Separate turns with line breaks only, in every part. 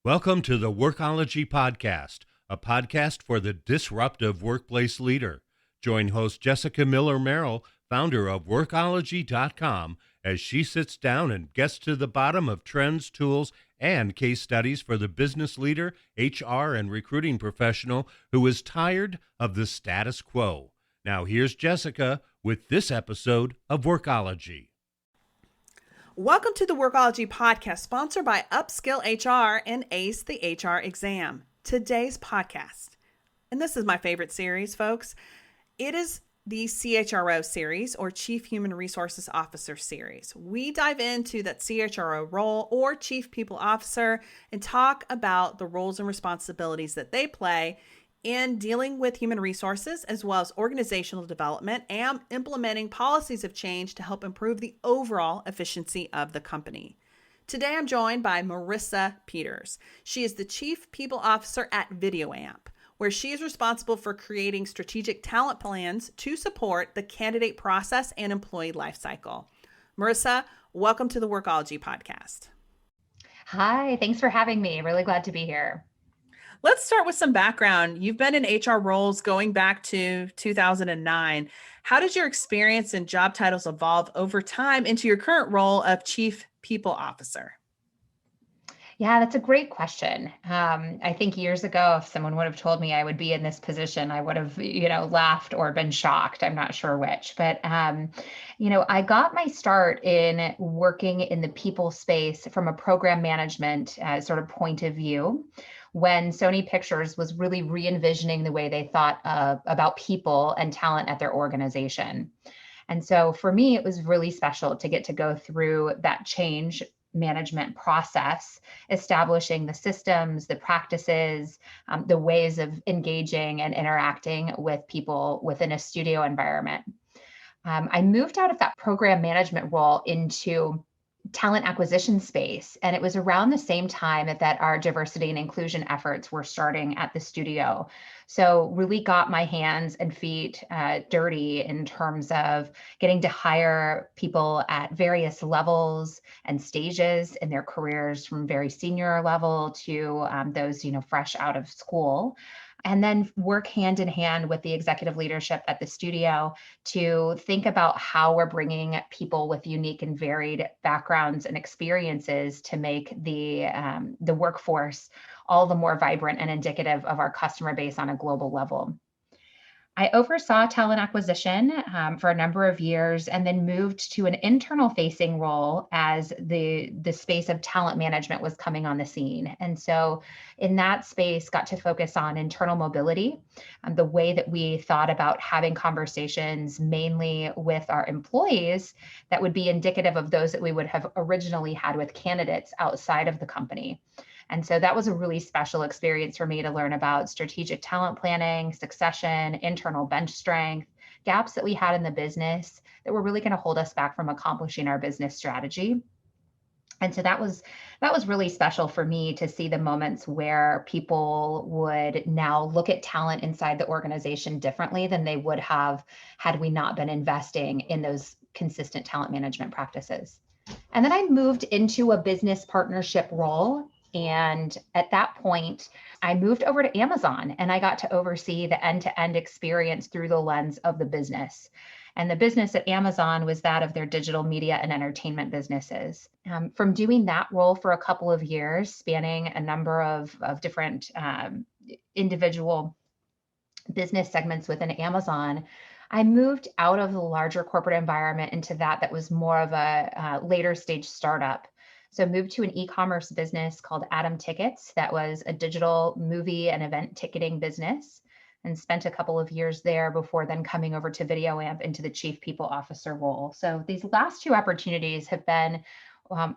Welcome to the Workology Podcast, a podcast for the disruptive workplace leader. Join host Jessica Miller-Merrill, founder of Workology.com, as she sits down and gets to the bottom of trends, tools, and case studies for the business leader, HR, and recruiting professional who is tired of the status quo. Now here's Jessica with this episode of Workology.
Welcome to the Workology Podcast, sponsored by Upskill HR and Ace the HR Exam. Today's podcast, and this is my favorite series, folks, it is the CHRO series, or Chief Human Resources Officer series. We dive into that CHRO role, or Chief People Officer, and talk about the roles and responsibilities that they play in dealing with human resources, as well as organizational development and implementing policies of change to help improve the overall efficiency of the company. Today, I'm joined by Marisa Peters. She is the Chief People Officer at VideoAmp, where she is responsible for creating strategic talent plans to support the candidate process and employee lifecycle. Marisa, welcome to the Workology Podcast.
Hi, thanks for having me. Really glad to be here.
Let's start with some background. You've been in HR roles going back to 2009. How did your experience and job titles evolve over time into your current role of Chief People Officer?
Yeah, that's a great question. I think years ago, if someone would have told me I would be in this position, I would have, laughed or been shocked. I'm not sure which, but, I got my start in working in the people space from a program management sort of point of view, when Sony Pictures was really re-envisioning the way they thought about people and talent at their organization. And so for me, it was really special to get to go through that change management process, establishing the systems, the practices, the ways of engaging and interacting with people within a studio environment. I moved out of that program management role into talent acquisition space. And it was around the same time that our diversity and inclusion efforts were starting at the studio. So really got my hands and feet dirty in terms of getting to hire people at various levels and stages in their careers, from very senior level to those, fresh out of school. And then work hand in hand with the executive leadership at the studio to think about how we're bringing people with unique and varied backgrounds and experiences to make the workforce all the more vibrant and indicative of our customer base on a global level. I oversaw talent acquisition for a number of years, and then moved to an internal facing role as the space of talent management was coming on the scene. And so in that space, got to focus on internal mobility, the way that we thought about having conversations mainly with our employees that would be indicative of those that we would have originally had with candidates outside of the company. And so that was a really special experience for me to learn about strategic talent planning, succession, internal bench strength, gaps that we had in the business that were really going to hold us back from accomplishing our business strategy. And so that was really special for me to see the moments where people would now look at talent inside the organization differently than they would have had we not been investing in those consistent talent management practices. And then I moved into a business partnership role. And at that point, I moved over to Amazon, and I got to oversee the end-to-end experience through the lens of the business. And the business at Amazon was that of their digital media and entertainment businesses. From doing that role for a couple of years, spanning a number of different individual business segments within Amazon, I moved out of the larger corporate environment into that was more of a later stage startup. So moved to an e-commerce business called Atom Tickets that was a digital movie and event ticketing business, and spent a couple of years there before then coming over to VideoAmp into the Chief People Officer role. So these last two opportunities have been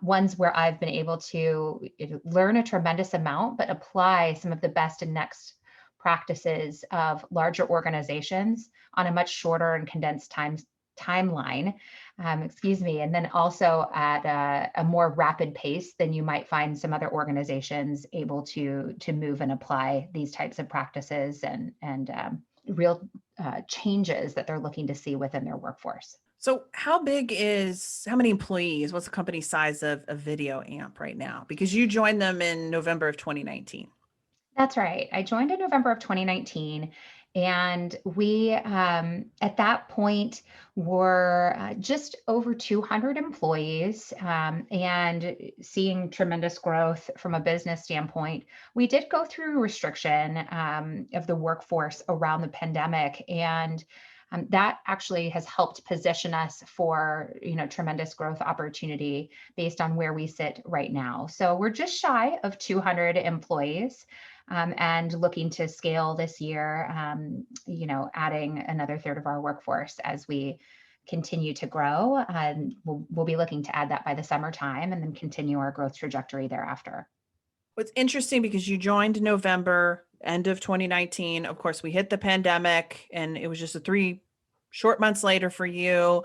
ones where I've been able to learn a tremendous amount, but apply some of the best and next practices of larger organizations on a much shorter and condensed timeline, and then also at a more rapid pace than you might find some other organizations able to move and apply these types of practices and real changes that they're looking to see within their workforce.
So how many employees? What's the company size of VideoAmp right now? Because you joined them in November of 2019.
That's right. I joined in November of 2019, and we, at that point, were just over 200 employees, and seeing tremendous growth from a business standpoint. We did go through restriction of the workforce around the pandemic, and that actually has helped position us for tremendous growth opportunity based on where we sit right now. So we're just shy of 200 employees, and looking to scale this year, adding another third of our workforce as we continue to grow. We'll be looking to add that by the summertime and then continue our growth trajectory thereafter.
What's interesting because you joined in November, end of 2019. Of course, we hit the pandemic and it was just 3 short months later for you.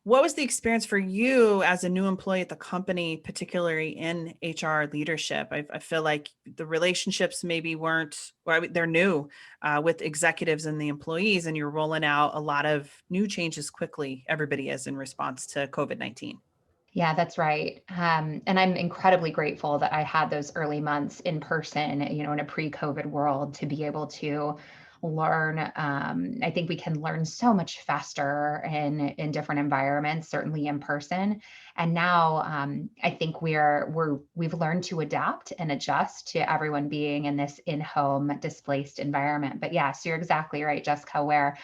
What was the experience for you as a new employee at the company, particularly in HR leadership? I feel like the relationships maybe weren't, they're new with executives and the employees, and you're rolling out a lot of new changes quickly. Everybody is in response to COVID-19.
Yeah, that's right. And I'm incredibly grateful that I had those early months in person, in a pre-COVID world to be able to learn. I think we can learn so much faster in different environments, certainly in person. And now I think we've learned to adapt and adjust to everyone being in this in-home displaced environment. But yes, you're exactly right, Jessica, where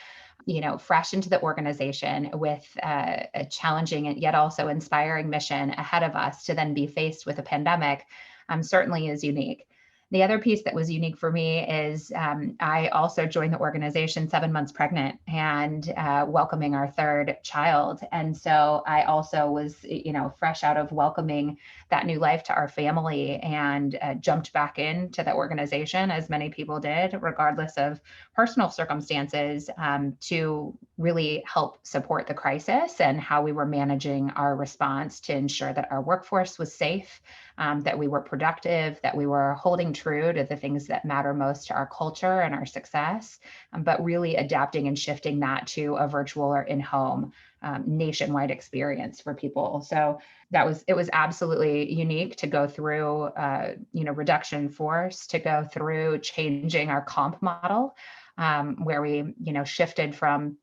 fresh into the organization with a challenging and yet also inspiring mission ahead of us to then be faced with a pandemic certainly is unique. The other piece that was unique for me is I also joined the organization 7 months pregnant and welcoming our third child. And so I also was, fresh out of welcoming that new life to our family and jumped back into the organization, as many people did, regardless of personal circumstances, to really help support the crisis and how we were managing our response to ensure that our workforce was safe, that we were productive, that we were holding true to the things that matter most to our culture and our success, but really adapting and shifting that to a virtual or in-home nationwide experience for people. So it was absolutely unique to go through, reduction in force, to go through changing our comp model, where we, shifted from,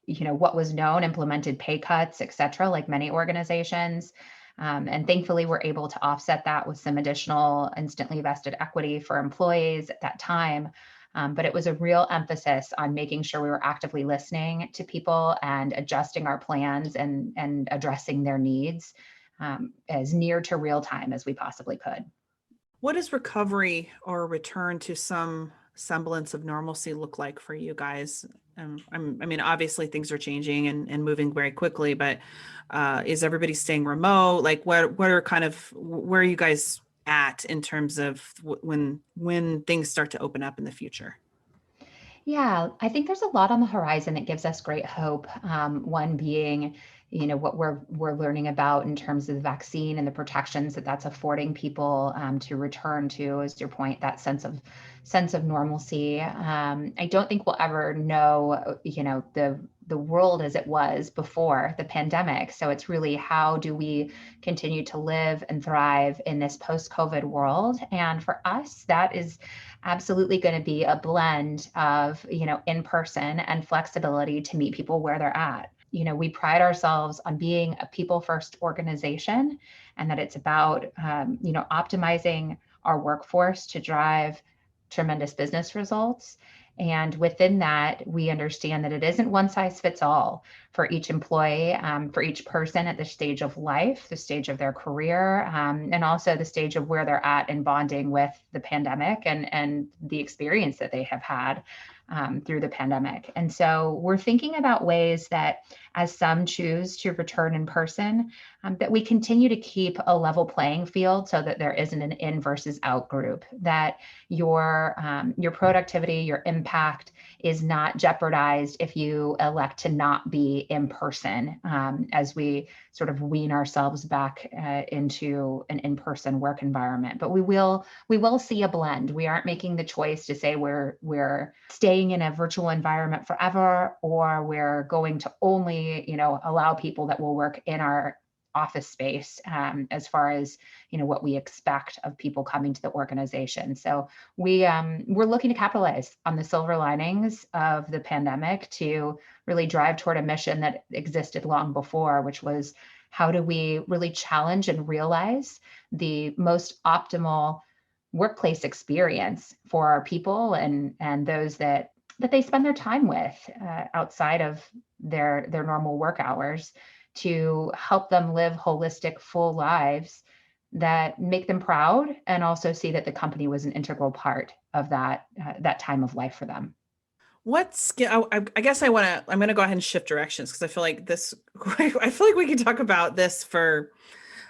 what was known, implemented pay cuts, et cetera, like many organizations. And thankfully, we're able to offset that with some additional instantly vested equity for employees at that time. But it was a real emphasis on making sure we were actively listening to people and adjusting our plans and addressing their needs as near to real time as we possibly could.
What does recovery or return to some semblance of normalcy look like for you guys? I mean, obviously things are changing and moving very quickly, but is everybody staying remote? Like where are you guys at in terms of when things start to open up in the future?
Yeah, I think there's a lot on the horizon that gives us great hope. One being, what we're learning about in terms of the vaccine and the protections that that's affording people to return to, as your point, that sense of normalcy. I don't think we'll ever know, the world as it was before the pandemic. So it's really, how do we continue to live and thrive in this post-COVID world? And for us, that is absolutely going to be a blend of, in person and flexibility to meet people where they're at. We pride ourselves on being a people first organization, and that it's about, optimizing our workforce to drive tremendous business results. And within that, we understand that it isn't one size fits all for each employee, for each person at the stage of life, the stage of their career, and also the stage of where they're at in bonding with the pandemic and the experience that they have had through the pandemic. And so we're thinking about ways that, as some choose to return in person, that we continue to keep a level playing field so that there isn't an in versus out group, that your productivity, your impact is not jeopardized if you elect to not be in person, as we sort of wean ourselves back into an in-person work environment. But we will see a blend. We aren't making the choice to say we're staying in a virtual environment forever, or we're going to only, allow people that will work in our office space, as far as what we expect of people coming to the organization. So we're looking to capitalize on the silver linings of the pandemic to really drive toward a mission that existed long before, which was, how do we really challenge and realize the most optimal workplace experience for our people and those that they spend their time with outside of their normal work hours, to help them live holistic, full lives that make them proud, and also see that the company was an integral part of that time of life for them.
What skill? I guess I'm going to go ahead and shift directions, because I feel like I feel like we can talk about this for,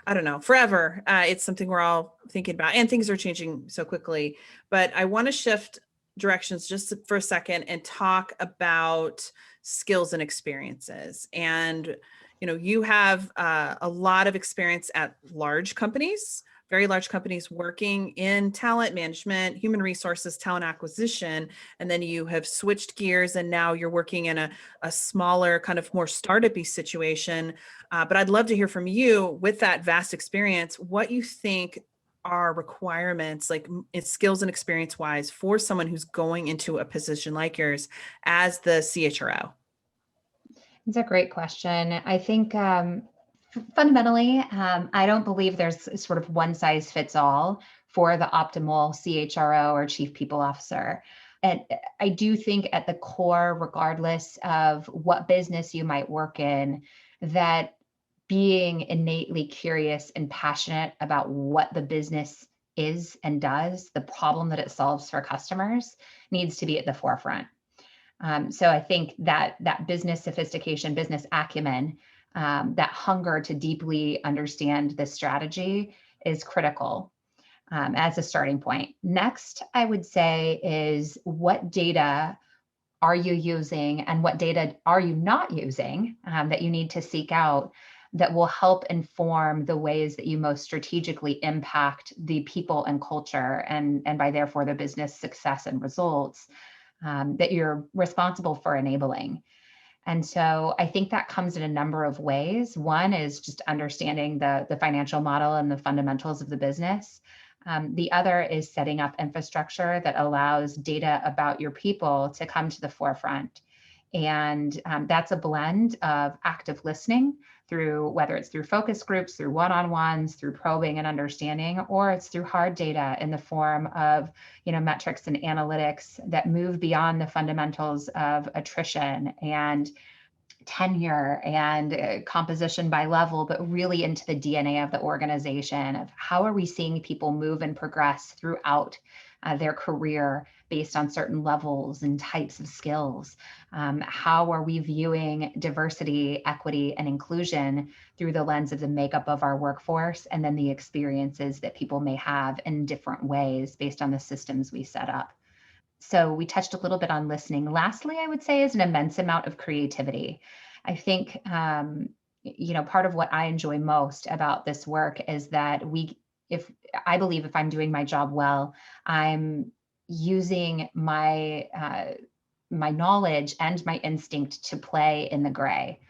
I don't know, forever. It's something we're all thinking about, and things are changing so quickly. But I want to shift directions just for a second and talk about skills and experiences. And you have a lot of experience at large companies, very large companies, working in talent management, human resources, talent acquisition, and then you have switched gears and now you're working in a smaller, kind of more startup-y situation. But I'd love to hear from you, with that vast experience, what you think are requirements, like it's skills and experience wise, for someone who's going into a position like yours as the CHRO.
It's a great question. I think fundamentally, I don't believe there's sort of one size fits all for the optimal CHRO or chief people officer. And I do think at the core, regardless of what business you might work in, that being innately curious and passionate about what the business is and does, the problem that it solves for customers, needs to be at the forefront. So I think that business sophistication, business acumen, that hunger to deeply understand the strategy is critical as a starting point. Next, I would say, is what data are you using and what data are you not using that you need to seek out, that will help inform the ways that you most strategically impact the people and culture, and by therefore the business success and results that you're responsible for enabling. And so I think that comes in a number of ways. One is just understanding the financial model and the fundamentals of the business. The other is setting up infrastructure that allows data about your people to come to the forefront. And that's a blend of active listening, through whether it's through focus groups, through one-on-ones, through probing and understanding, or it's through hard data in the form of metrics and analytics that move beyond the fundamentals of attrition and tenure and composition by level, but really into the DNA of the organization, of how are we seeing people move and progress throughout their career based on certain levels and types of skills. How are we viewing diversity, equity, and inclusion through the lens of the makeup of our workforce, and then the experiences that people may have in different ways based on the systems we set up. So we touched a little bit on listening. Lastly, I would say, is an immense amount of creativity. I think, part of what I enjoy most about this work is that if I'm doing my job well, I'm using my knowledge and my instinct to play in the gray.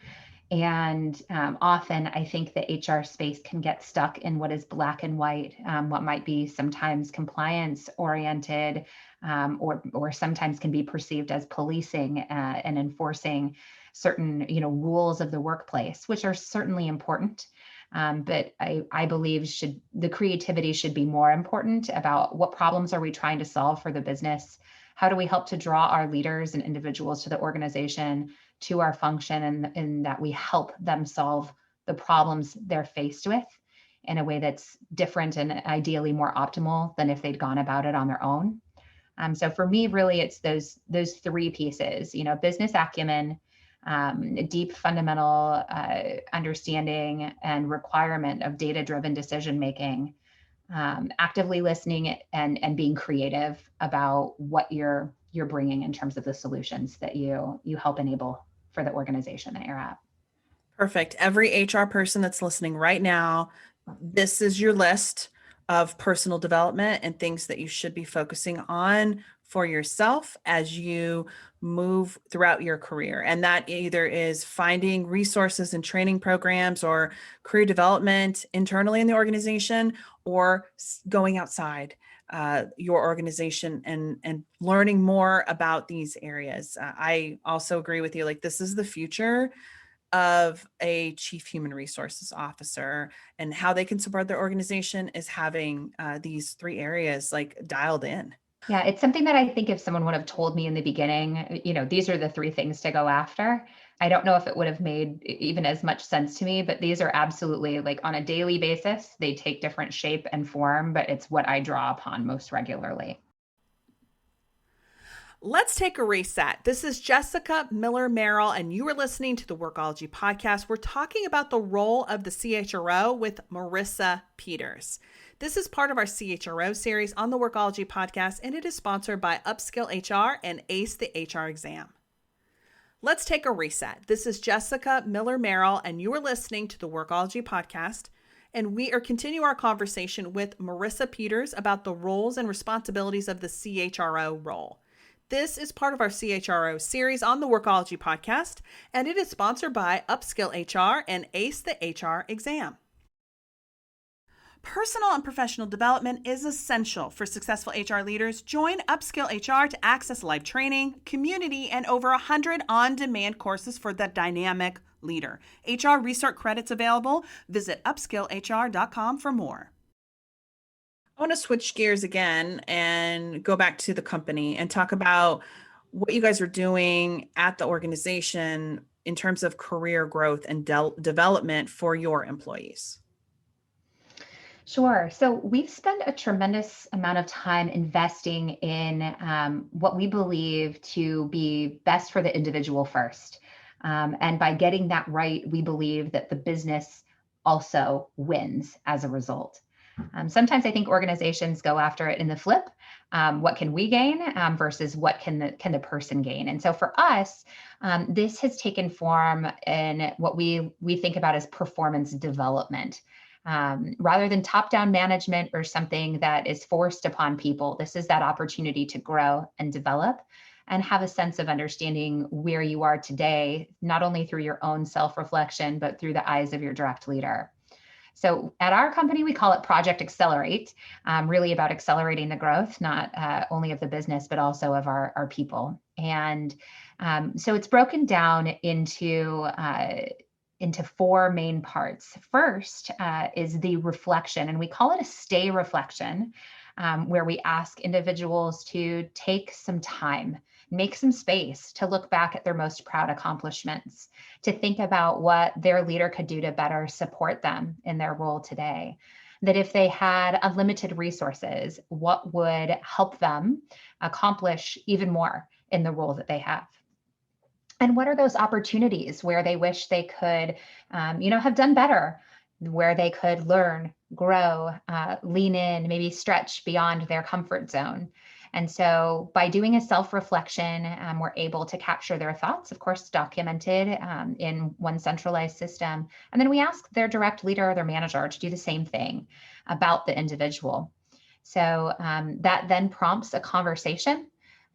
And often I think the HR space can get stuck in what is black and white, what might be sometimes compliance oriented, or sometimes can be perceived as policing and enforcing certain rules of the workplace, which are certainly important. But I believe the creativity should be more important about what problems are we trying to solve for the business? How do we help to draw our leaders and individuals to the organization, to our function, and that we help them solve the problems they're faced with in a way that's different and ideally more optimal than if they'd gone about it on their own. So for me, really, it's those three pieces, business acumen, deep fundamental understanding and requirement of data-driven decision-making, actively listening and being creative about what you're bringing in terms of the solutions that you help enable for the organization that you're at.
Perfect. Every HR person that's listening right now, this is your list of personal development and things that you should be focusing on for yourself as you move throughout your career. And that either is finding resources and training programs or career development internally in the organization, or going outside your organization and learning more about these areas. I also agree with you. Like, this is the future of a chief human resources officer, and how they can support their organization is having these 3 areas like dialed in.
Yeah, it's something that I think if someone would have told me in the beginning, these are the 3 things to go after, I don't know if it would have made even as much sense to me, but these are absolutely, like, on a daily basis, they take different shape and form, but it's what I draw upon most regularly.
Let's take a reset. This is Jessica Miller Merrill, and you are listening to the Workology Podcast. We're talking about the role of the CHRO with Marisa Peters. This is part of our CHRO series on the Workology Podcast, and it is sponsored by Upskill HR and ACE the HR exam. Let's take a reset. This is Jessica Miller Merrill, and you are listening to the Workology Podcast. And we are continuing our conversation with Marisa Peters about the roles and responsibilities of the CHRO role. This is part of our CHRO series on the Workology Podcast, and it is sponsored by Upskill HR and ACE the HR exam. Personal and professional development is essential for successful HR leaders. Join Upskill HR to access live training, community, and over 100 on-demand courses for the dynamic leader. HR Research credits available. Visit upskillhr.com for more. I want to switch gears again and go back to the company and talk about what you guys are doing at the organization in terms of career growth and development for your employees.
Sure. So we've spent a tremendous amount of time investing in what we believe to be best for the individual first. And by getting that right, we believe that the business also wins as a result. Sometimes I think organizations go after it in the flip. What can we gain versus what can the person gain? And so for us, this has taken form in what we think about as performance development. Rather than top-down management or something that is forced upon people, this is that opportunity to grow and develop and have a sense of understanding where you are today, not only through your own self-reflection, but through the eyes of your direct leader. So at our company, we call it Project Accelerate, really about accelerating the growth, not only of the business, but also of our people. And so it's broken down into 4 main parts. First is the reflection, and we call it a stay reflection, where we ask individuals to take some time, make some space to look back at their most proud accomplishments, to think about what their leader could do to better support them in their role today. That if they had unlimited resources, what would help them accomplish even more in the role that they have? And what are those opportunities where they wish they could, have done better, where they could learn, grow, lean in, maybe stretch beyond their comfort zone? And so by doing a self-reflection, we're able to capture their thoughts, of course, documented in one centralized system. And then we ask their direct leader or their manager to do the same thing about the individual. So that then prompts a conversation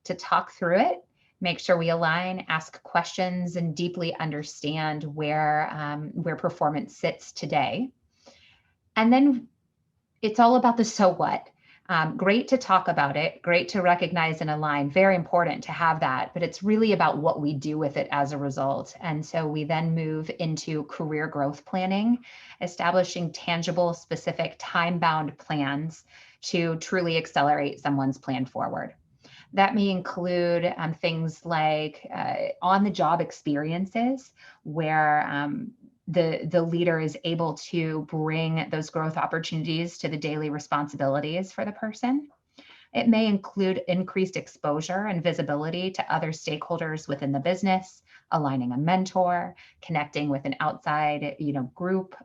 to talk through it, make sure we align, ask questions, and deeply understand where performance sits today. And then it's all about the so what. Great to talk about it, great to recognize and align, very important to have that, but it's really about what we do with it as a result. And so we then move into career growth planning, establishing tangible, specific, time-bound plans to truly accelerate someone's plan forward. That may include things like on-the-job experiences where the leader is able to bring those growth opportunities to the daily responsibilities for the person. It may include increased exposure and visibility to other stakeholders within the business, aligning a mentor, connecting with an outside, group,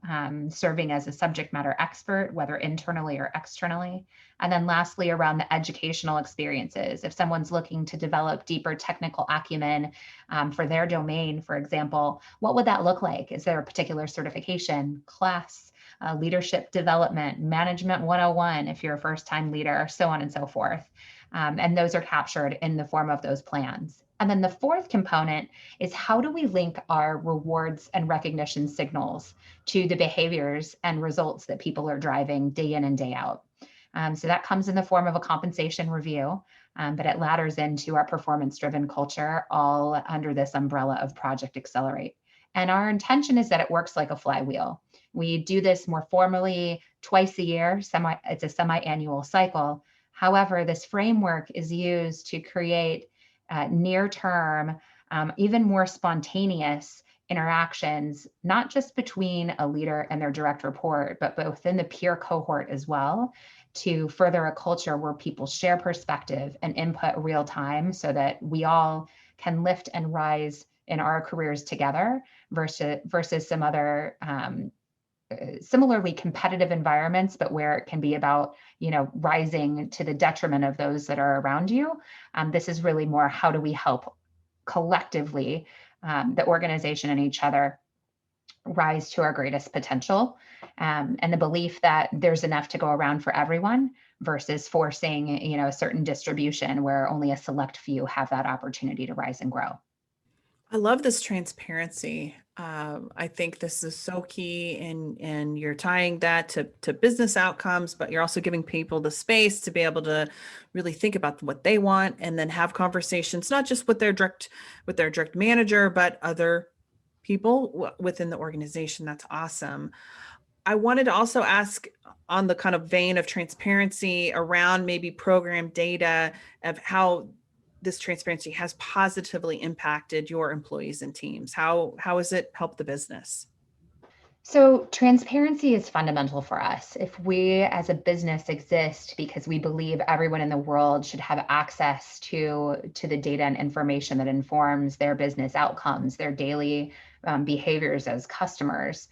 serving as a subject matter expert, whether internally or externally. And then lastly, around the educational experiences. If someone's looking to develop deeper technical acumen for their domain, for example, what would that look like? Is there a particular certification, class, leadership development, management 101 if you're a first-time leader, so on and so forth. And those are captured in the form of those plans. And then the fourth component is, how do we link our rewards and recognition signals to the behaviors and results that people are driving day in and day out? So that comes in the form of a compensation review, but it ladders into our performance-driven culture, all under this umbrella of Project Accelerate. And our intention is that it works like a flywheel. We do this more formally twice a year. It's a semi-annual cycle. However, this framework is used to create near-term, even more spontaneous interactions, not just between a leader and their direct report, but both in the peer cohort as well, to further a culture where people share perspective and input real time, so that we all can lift and rise in our careers together versus some other similarly competitive environments, but where it can be about, rising to the detriment of those that are around you. This is really more, how do we help collectively, the organization and each other, rise to our greatest potential, and the belief that there's enough to go around for everyone, versus forcing, a certain distribution where only a select few have that opportunity to rise and grow.
I love this transparency. I think this is so key, and you're tying that to business outcomes, but you're also giving people the space to be able to really think about what they want, and then have conversations, not just with their direct manager, but other people within the organization. That's awesome. I wanted to also ask, on the kind of vein of transparency around maybe program data, of how this transparency has positively impacted your employees and teams. How has it helped the business?
So transparency is fundamental for us. If we as a business exist because we believe everyone in the world should have access to the data and information that informs their business outcomes, their daily behaviors as customers,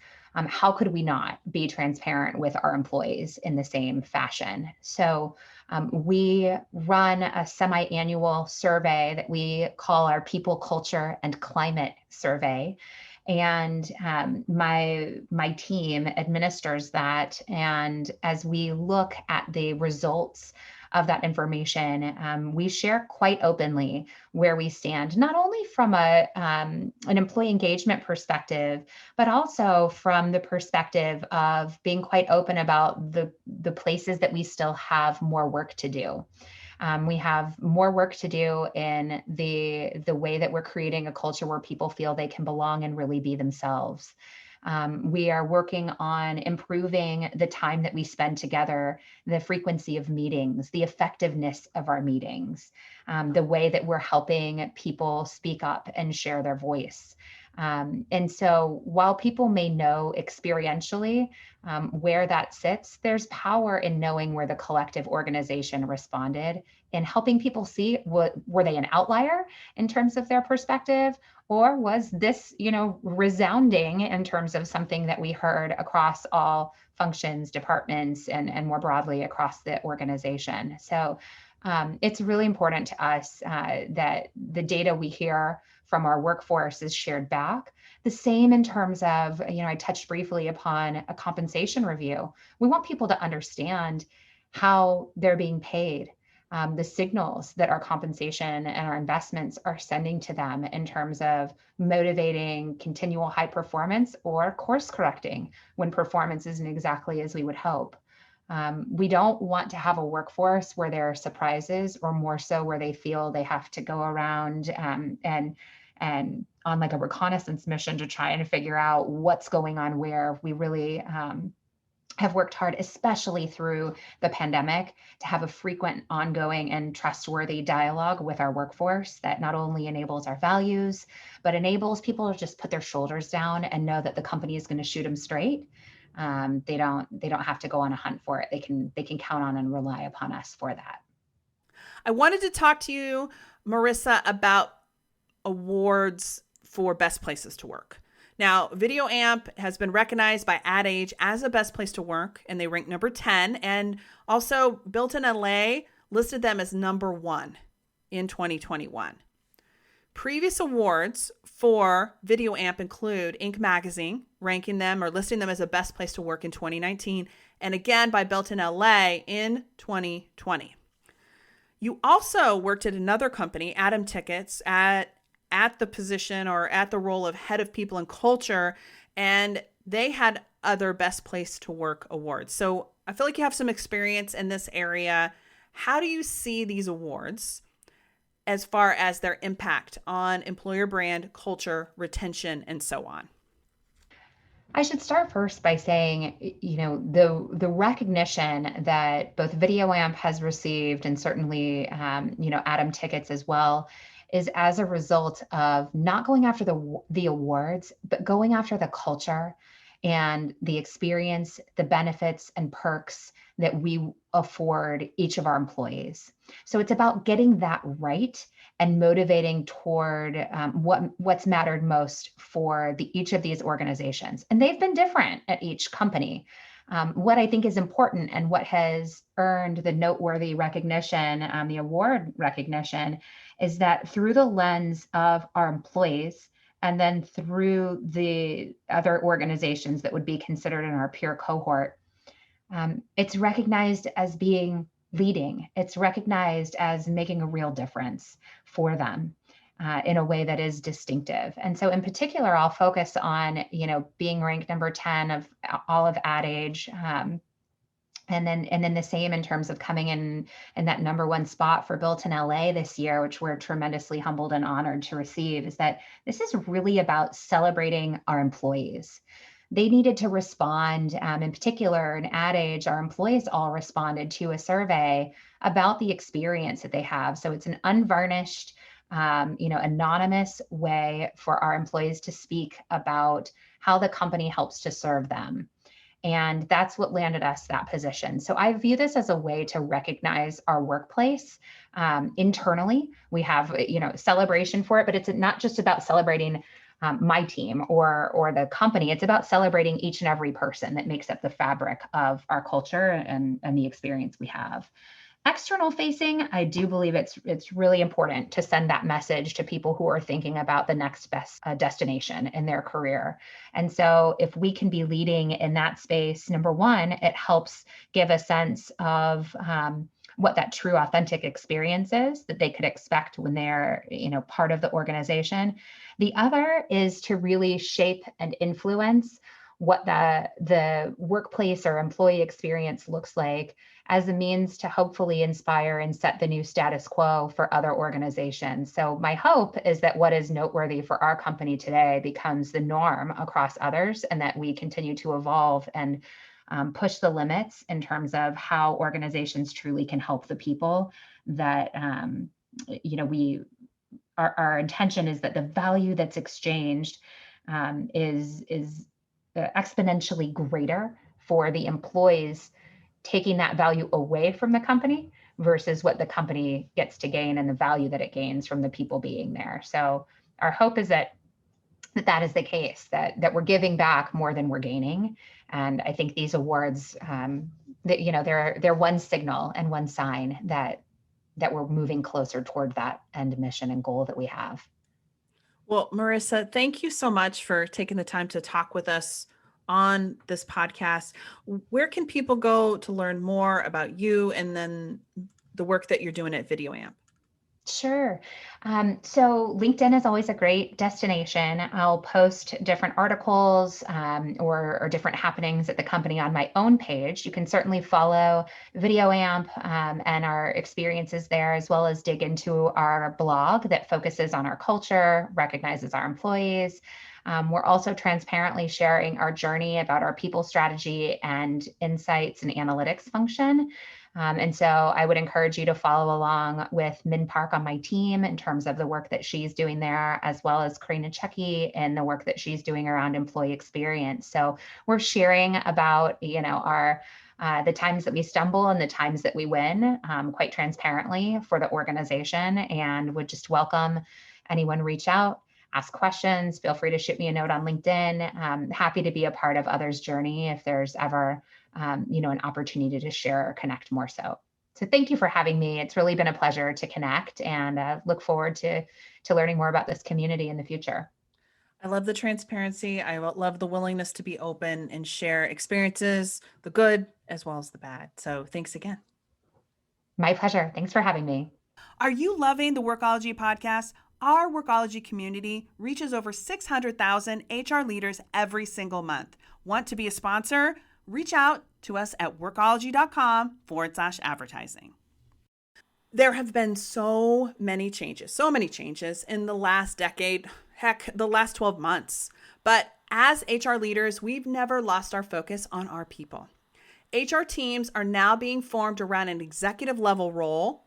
how could we not be transparent with our employees in the same fashion? So we run a semi-annual survey that we call our People, Culture, and Climate Survey. And my team administers that. And as we look at the results of that information, we share quite openly where we stand, not only from an employee engagement perspective, but also from the perspective of being quite open about the places that we still have more work to do. We have more work to do in the way that we're creating a culture where people feel they can belong and really be themselves. We are working on improving the time that we spend together, the frequency of meetings, the effectiveness of our meetings, the way that we're helping people speak up and share their voice. And so while people may know experientially where that sits, there's power in knowing where the collective organization responded, and helping people see, were they an outlier in terms of their perspective, or was this, resounding in terms of something that we heard across all functions, departments, and more broadly across the organization. So it's really important to us that the data we hear from our workforce is shared back. The same in terms of, I touched briefly upon a compensation review. We want people to understand how they're being paid, the signals that our compensation and our investments are sending to them in terms of motivating continual high performance, or course correcting when performance isn't exactly as we would hope. We don't want to have a workforce where there are surprises, or more so where they feel they have to go around and on like a reconnaissance mission to try and figure out what's going on where. We really have worked hard, especially through the pandemic, to have a frequent, ongoing, and trustworthy dialogue with our workforce that not only enables our values, but enables people to just put their shoulders down and know that the company is going to shoot them straight. They don't have to go on a hunt for it. They can count on and rely upon us for that.
I wanted to talk to you, Marisa, about awards for best places to work. Now, VideoAmp has been recognized by Ad Age as a best place to work, and they ranked number 10. And also, Built in LA listed them as number 1 in 2021. Previous awards for VideoAmp include Inc. Magazine, ranking them or listing them as a best place to work in 2019, and again by Built in LA in 2020. You also worked at another company, Atom Tickets, at the position or at the role of head of people and culture, and they had other best place to work awards. So I feel like you have some experience in this area. How do you see these awards as far as their impact on employer brand, culture, retention, and so on?
I should start first by saying, the recognition that both VideoAmp has received, and certainly, Atom Tickets as well, is as a result of not going after the awards, but going after the culture and the experience, the benefits and perks that we afford each of our employees. So it's about getting that right and motivating toward what's mattered most for each of these organizations. And they've been different at each company. What I think is important and what has earned the noteworthy recognition, the award recognition, is that through the lens of our employees and then through the other organizations that would be considered in our peer cohort, it's recognized as being leading. It's recognized as making a real difference for them in a way that is distinctive. And so in particular, I'll focus on, being ranked number 10 of all of Ad Age. And then the same in terms of coming in that number 1 spot for Built in LA this year, which we're tremendously humbled and honored to receive, is that this is really about celebrating our employees. They needed to respond, in particular in Ad Age, our employees all responded to a survey about the experience that they have. So it's an unvarnished, anonymous way for our employees to speak about how the company helps to serve them. And that's what landed us that position. So I view this as a way to recognize our workplace internally. We have, celebration for it, but it's not just about celebrating my team or the company. It's about celebrating each and every person that makes up the fabric of our culture and the experience we have. External facing, I do believe it's really important to send that message to people who are thinking about the next best destination in their career. And so if we can be leading in that space, number 1, it helps give a sense of what that true authentic experience is that they could expect when they're, part of the organization. The other is to really shape and influence what the workplace or employee experience looks like as a means to hopefully inspire and set the new status quo for other organizations. So my hope is that what is noteworthy for our company today becomes the norm across others, and that we continue to evolve and push the limits in terms of how organizations truly can help the people. That our intention is that the value that's exchanged is exponentially greater for the employees, taking that value away from the company versus what the company gets to gain and the value that it gains from the people being there. So our hope is that is the case, that we're giving back more than we're gaining. And I think these awards, they're one signal and one sign that we're moving closer toward that end mission and goal that we have.
Well, Marisa, thank you so much for taking the time to talk with us on this podcast. Where can people go to learn more about you and then the work that you're doing at VideoAmp?
Sure. So LinkedIn is always a great destination. I'll post different articles or different happenings at the company on my own page. You can certainly follow VideoAmp and our experiences there, as well as dig into our blog that focuses on our culture, recognizes our employees. We're also transparently sharing our journey about our people strategy and insights and analytics function. And so I would encourage you to follow along with Min Park on my team in terms of the work that she's doing there, as well as Karina Chucky and the work that she's doing around employee experience. So we're sharing about, our the times that we stumble and the times that we win, quite transparently for the organization, and would just welcome anyone reach out, ask questions. Feel free to shoot me a note on LinkedIn. Happy to be a part of others' journey if there's ever, an opportunity to share or connect more so. So thank you for having me. It's really been a pleasure to connect, and look forward to learning more about this community in the future.
I love the transparency. I love the willingness to be open and share experiences, the good as well as the bad. So thanks again.
My pleasure. Thanks for having me.
Are you loving the Workology podcast? Our Workology community reaches over 600,000 HR leaders every single month. Want to be a sponsor? Reach out to us at workology.com/advertising. There have been so many changes in the last decade, heck, the last 12 months. But as HR leaders, we've never lost our focus on our people. HR teams are now being formed around an executive level role,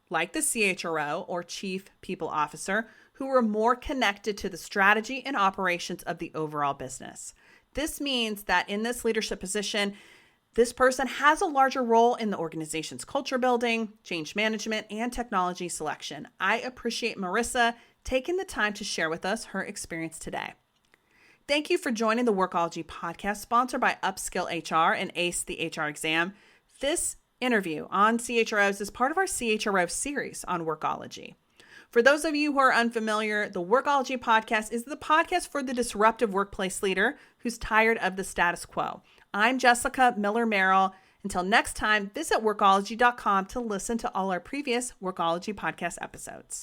like the CHRO or Chief People Officer, who are more connected to the strategy and operations of the overall business. This means that in this leadership position, this person has a larger role in the organization's culture building, change management, and technology selection. I appreciate Marisa taking the time to share with us her experience today. Thank you for joining the Workology podcast, sponsored by Upskill HR and ACE the HR exam. This interview on CHROs is part of our CHRO series on Workology. For those of you who are unfamiliar, the Workology podcast is the podcast for the disruptive workplace leader who's tired of the status quo. I'm Jessica Miller Merrill. Until next time, visit workology.com to listen to all our previous Workology podcast episodes.